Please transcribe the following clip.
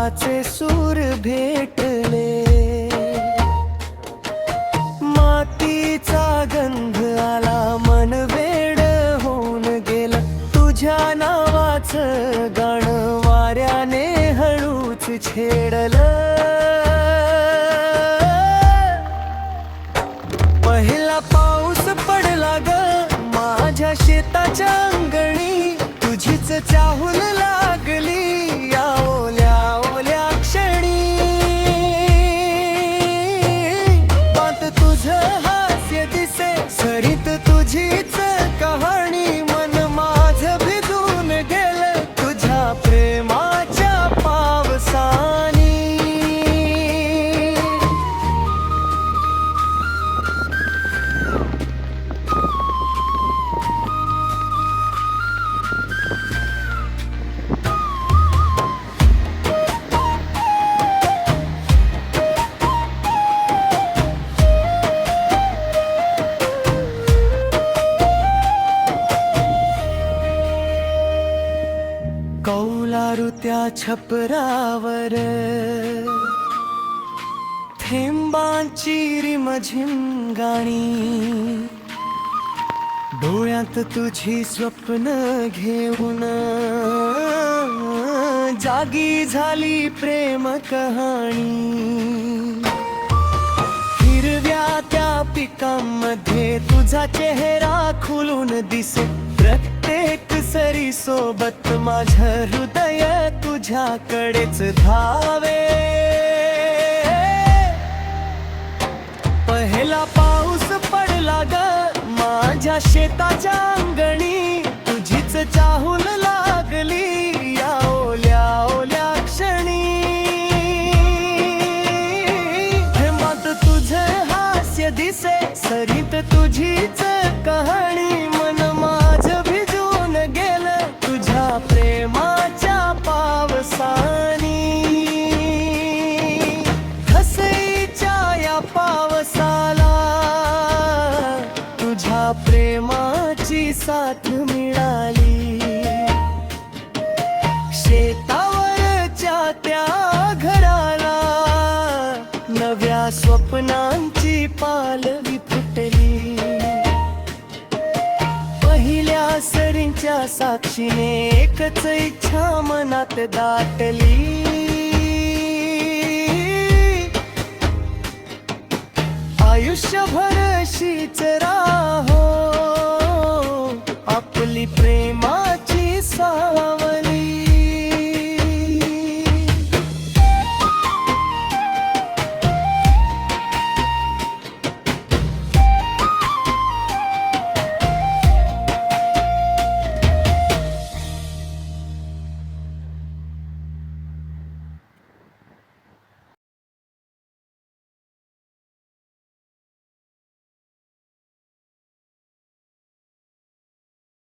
नावाचे सूर भेटले, मातीचा गंध आला, मन वेड होऊन गेलं, तुझ्या नावाचं गाणं वाऱ्याने हळूच छेडलं. पहिला पाऊस पडला ग माझ्या शेताच्या अंगणी, तुझीच चाहूल लागली या ओल्या ओल्या क्षणी. पात तुझं हास्य दिसे, सरीत तुझीच कहाणी, मन माझं भिजून गेलं तुझ्या प्रेमाच्या पावसानी. कौलारू त्या छपरावर थेंबांची रिमझिम गाणी, डोळ्यात तुझी स्वप्न घेऊन जागी झाली प्रेम कहाणी. हिरव्या त्या पिकांमध्ये तुझा चेहरा खुलून दिसे, प्रत्येक सरी सोबत माझं हृदय तुझ्याकडेच धावे. पहिला पाऊस पडला ग माझ्या शेताच्या अंगणी, तुझीच चाहूल लागली या ओल्या ओल्या क्षणी. हेमात तुझं हास्य दिसे, सरीत तुझीच कहाणी, मन माझं भिजून गेलं तुझ्या प्रेमाच्या पावसानी. घसईच्या या पावसाला तुझ्या प्रेमाची साथ मिळाली, शेतावरच्या त्या घराला नव्या स्वप्नांची पालवी फुटली. पहिल्या सरींच्या साक्षीने एकच इच्छा मनात दाटली, आयुष्यभर अशीच राहो आपली प्रेम